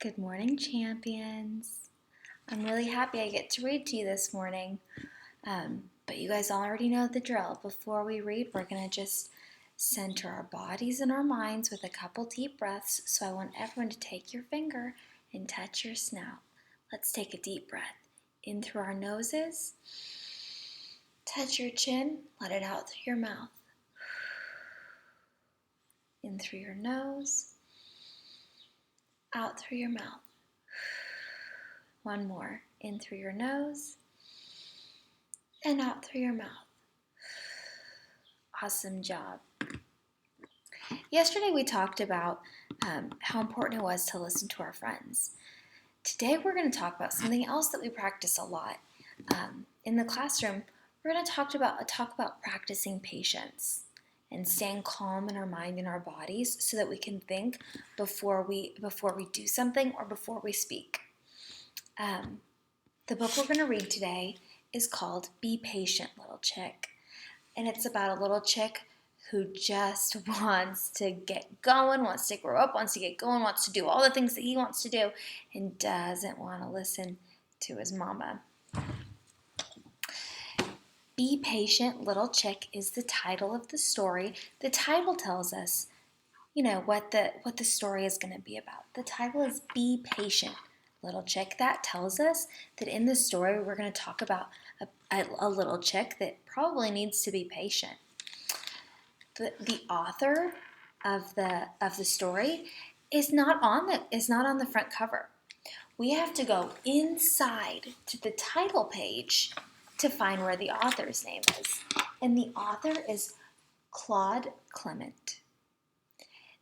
Good morning, champions. I'm really happy I get to read to you this morning. But you guys already know the drill. Before we read, we're going to just center our bodies and our minds with a couple deep breaths. So I want everyone to take your finger and touch your snout. Let's take a deep breath in through our noses. Touch your chin. Let it out through your mouth. In through your nose. Out through your mouth. One more. In through your nose and out through your mouth. Awesome job. Yesterday we talked about how important it was to listen to our friends. Today we're going to talk about something else that we practice a lot. In the classroom, we're going to talk about practicing patience and staying calm in our mind and our bodies so that we can think before we do something or before we speak. The book we're going to read today is called Be Patient, Little Chick. And it's about a little chick who just wants to get going, wants to grow up, wants to get going, wants to do all the things that he wants to do, and doesn't want to listen to his mama. Be Patient, Little Chick is the title of the story. The title tells us, what the story is going to be about. The title is Be Patient, Little Chick. That tells us that in the story we're going to talk about a little chick that probably needs to be patient. The author of the story is not on the front cover. We have to go inside to the title page to find where the author's name is. And the author is Claude Clement.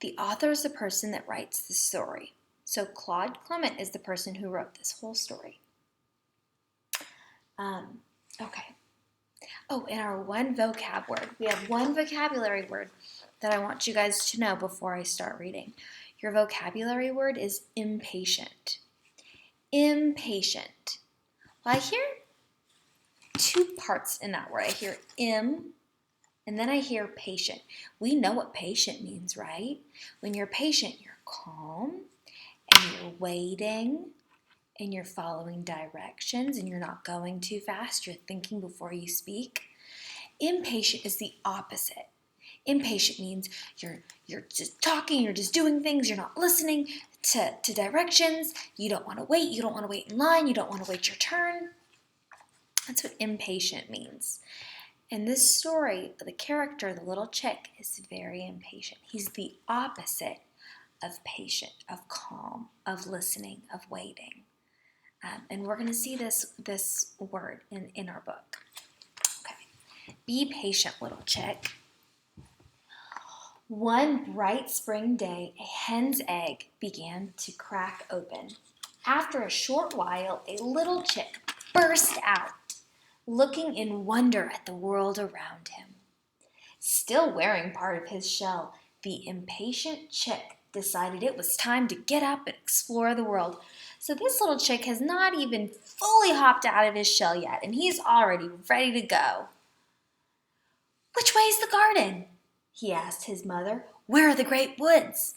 The author is the person that writes the story. So Claude Clement is the person who wrote this whole story. Okay. Oh, and our one vocab word. We have one vocabulary word that I want you guys to know before I start reading. Your vocabulary word is impatient. Impatient. Well, I hear two parts in that word. I hear im, and then I hear patient. We know what patient means, right? When you're patient, you're calm, and you're waiting, and you're following directions, and you're not going too fast. You're thinking before you speak. Impatient is the opposite. Impatient means you're just talking, you're just doing things, you're not listening to directions. You don't want to wait. You don't want to wait in line. You don't want to wait your turn. That's what impatient means. In this story, the character, the little chick, is very impatient. He's the opposite of patient, of calm, of listening, of waiting. And we're going to see this word in our book. Okay. Be patient, little chick. One bright spring day, a hen's egg began to crack open. After a short while, a little chick burst out, looking in wonder at the world around him. Still wearing part of his shell, the impatient chick decided it was time to get up and explore the world. So this little chick has not even fully hopped out of his shell yet, and he's already ready to go. "Which way's the garden?" he asked his mother. "Where are the great woods?"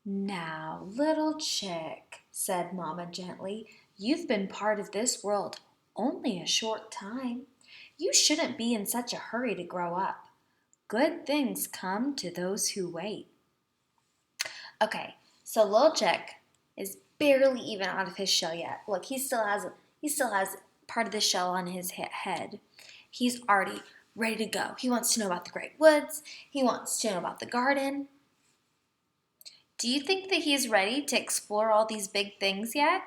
"Now, little chick," said Mama gently, "you've been part of this world only a short time. You shouldn't be in such a hurry to grow up. Good things come to those who wait." Okay, so little chick is barely even out of his shell yet. Look, he still has part of the shell on his head. He's already ready to go. He wants to know about the great woods. He wants to know about the garden. Do you think that he's ready to explore all these big things yet?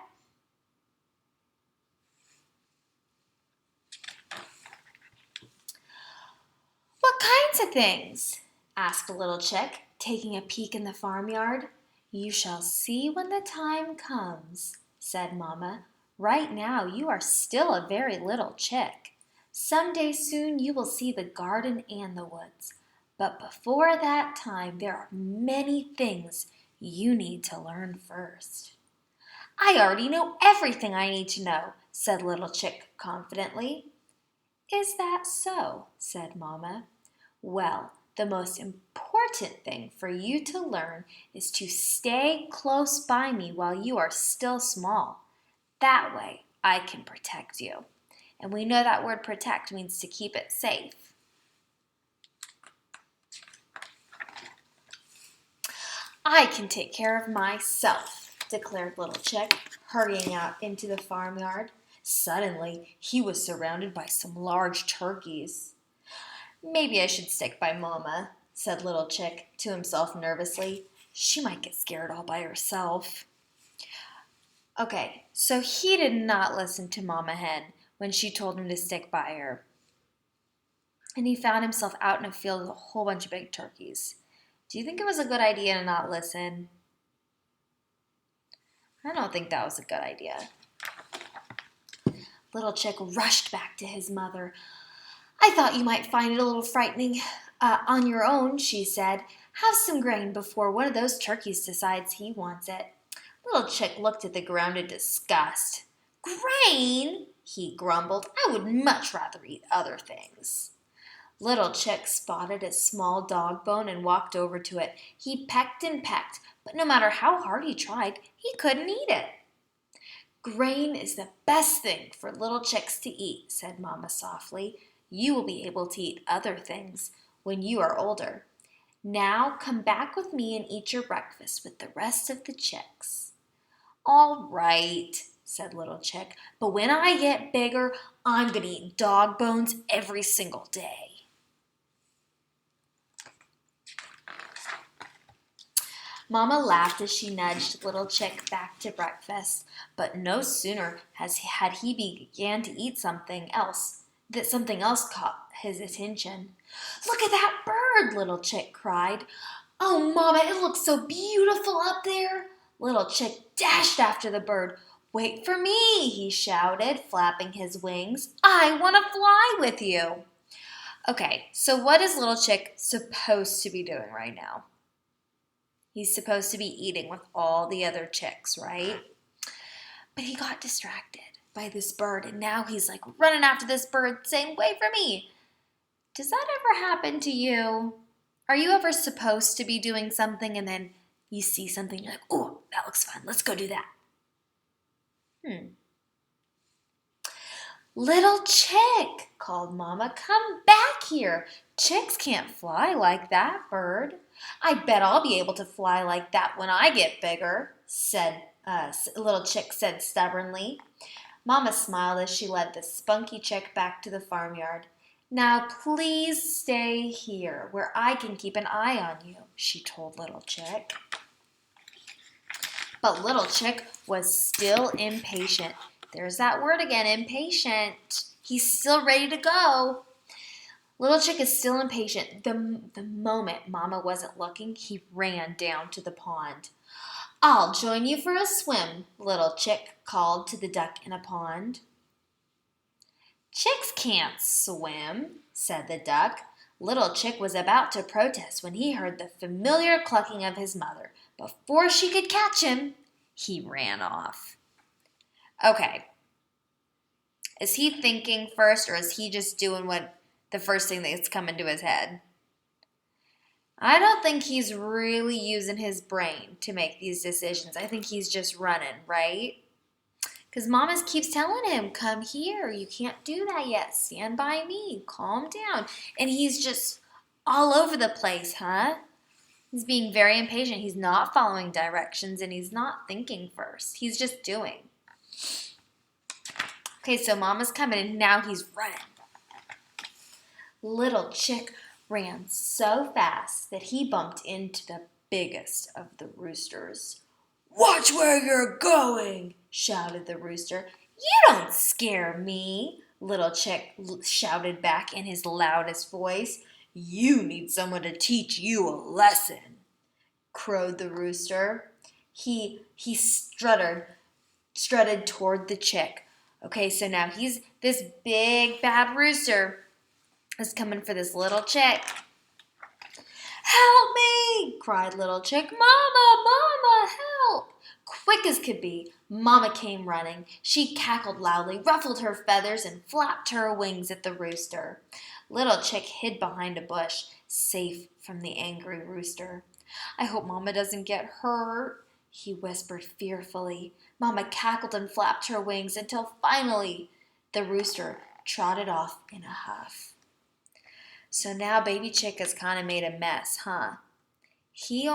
"What kinds of things?" asked the little chick, taking a peek in the farmyard. "You shall see when the time comes," said Mama. "Right now you are still a very little chick. Someday soon you will see the garden and the woods. But before that time there are many things you need to learn first." "I already know everything I need to know," said Little Chick confidently. "Is that so?" said Mama. "Well, The most important thing for you to learn is to stay close by me while you are still small. That way, I can protect you. And we know that word protect means to keep it safe. I can take care of myself, declared Little Chick, hurrying out into the farmyard. Suddenly, he was surrounded by some large turkeys. Maybe I should stick by Mama, said Little Chick to himself nervously. She might get scared all by herself. Okay, so he did not listen to Mama Hen when she told him to stick by her. And he found himself out in a field with a whole bunch of big turkeys. Do you think it was a good idea to not listen? I don't think that was a good idea. Little Chick rushed back to his mother. I thought you might find it a little frightening on your own, she said. Have some grain before one of those turkeys decides he wants it. Little Chick looked at the ground in disgust. Grain? He grumbled. I would much rather eat other things. Little Chick spotted a small dog bone and walked over to it. He pecked and pecked, but no matter how hard he tried, he couldn't eat it. Grain is the best thing for little chicks to eat, said Mama softly. You will be able to eat other things when you are older. Now come back with me and eat your breakfast with the rest of the chicks. All right, said Little Chick, but when I get bigger, I'm going to eat dog bones every single day. Mama laughed as she nudged Little Chick back to breakfast, but no sooner had he began to eat something else caught his attention. Look at that bird, Little Chick cried. Oh, Mama, it looks so beautiful up there. Little Chick dashed after the bird. Wait for me, he shouted, flapping his wings. I want to fly with you. Okay, so what is Little Chick supposed to be doing right now? He's supposed to be eating with all the other chicks, right? But he got distracted by this bird, and now he's like running after this bird saying, wait for me. Does that ever happen to you? Are you ever supposed to be doing something and then you see something, you're like, oh, that looks fun. Let's go do that. Little Chick, called Mama, come back here. Chicks can't fly like that bird. I bet I'll be able to fly like that when I get bigger, Little Chick said stubbornly. Mama smiled as she led the spunky chick back to the farmyard. Now please stay here where I can keep an eye on you, she told Little Chick. But Little Chick was still impatient. There's that word again, impatient. He's still ready to go. Little Chick is still impatient. The moment Mama wasn't looking, he ran down to the pond. I'll join you for a swim, Little Chick called to the duck in a pond. Chicks can't swim, said the duck. Little Chick was about to protest when he heard the familiar clucking of his mother. Before she could catch him, he ran off. Okay. Is he thinking first, or is he just doing the first thing that's come into his head? I don't think he's really using his brain to make these decisions. I think he's just running, right? Because Mama keeps telling him, come here. You can't do that yet. Stand by me. Calm down. And he's just all over the place, huh? He's being very impatient. He's not following directions, and he's not thinking first. He's just doing. Okay, so Mama's coming, and now he's running. Little Chick ran so fast that he bumped into the biggest of the roosters. Watch where you're going, shouted the rooster. You don't scare me, Little Chick shouted back in his loudest voice. You need someone to teach you a lesson, crowed the rooster. He strutted toward the chick. Okay, so now this big bad rooster is coming for this little chick. Help me, cried Little Chick. Mama, help. Quick as could be, Mama came running. She cackled loudly, ruffled her feathers, and flapped her wings at the rooster. Little Chick hid behind a bush. safe from the angry rooster. I hope Mama doesn't get hurt, he whispered fearfully. Mama cackled and flapped her wings until finally the rooster trotted off in a huff. So now Baby Chick has kind of made a mess, huh? He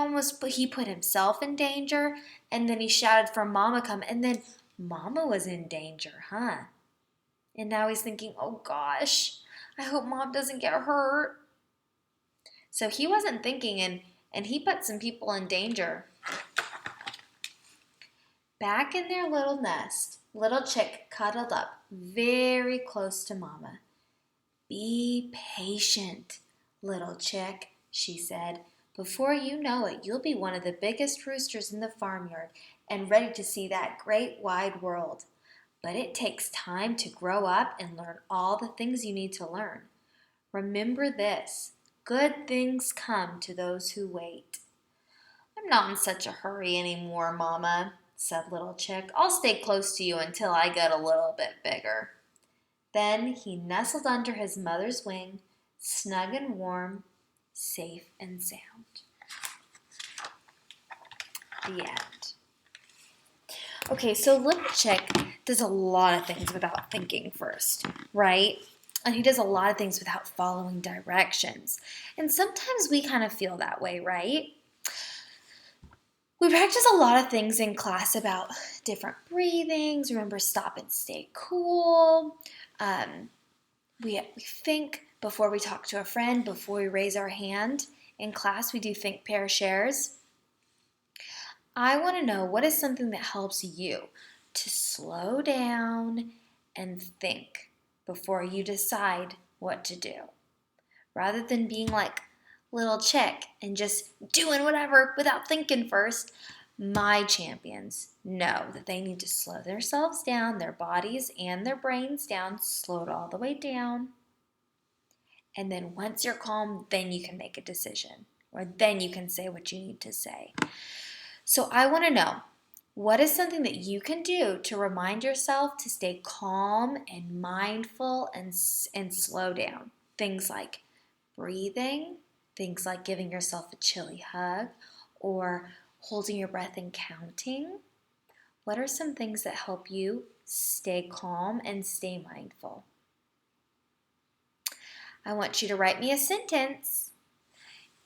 put himself in danger, and then he shouted for Mama come, and then Mama was in danger, huh? And now he's thinking, oh gosh, I hope Mom doesn't get hurt. So he wasn't thinking, and he put some people in danger. Back in their little nest, Little Chick cuddled up very close to Mama. Be patient, Little Chick, she said. Before you know it, you'll be one of the biggest roosters in the farmyard and ready to see that great wide world. But it takes time to grow up and learn all the things you need to learn. Remember this, good things come to those who wait. I'm not in such a hurry anymore, Mama, said Little Chick. I'll stay close to you until I get a little bit bigger. Then he nestled under his mother's wing, snug and warm, safe and sound. The end. Okay, so Little Chick does a lot of things without thinking first, right? And he does a lot of things without following directions. And sometimes we kind of feel that way, right? We practice a lot of things in class about different breathings. Remember, stop and stay cool. We think before we talk to a friend, before we raise our hand. In class, we do think, pair, shares. I want to know, what is something that helps you to slow down and think before you decide what to do? Rather than being like Little Chick and just doing whatever without thinking first, my champions know that they need to slow themselves down, their bodies and their brains down, slow it all the way down. And then once you're calm, then you can make a decision, or then you can say what you need to say. So I want to know, what is something that you can do to remind yourself to stay calm and mindful and slow down? Things like breathing, things like giving yourself a chilly hug, or holding your breath and counting. What are some things that help you stay calm and stay mindful? I want you to write me a sentence.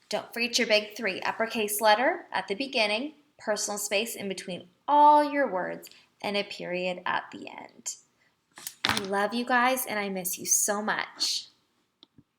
Don't forget your big 3 uppercase letter at the beginning, personal space in between all your words, and a period at the end. I love you guys, and I miss you so much.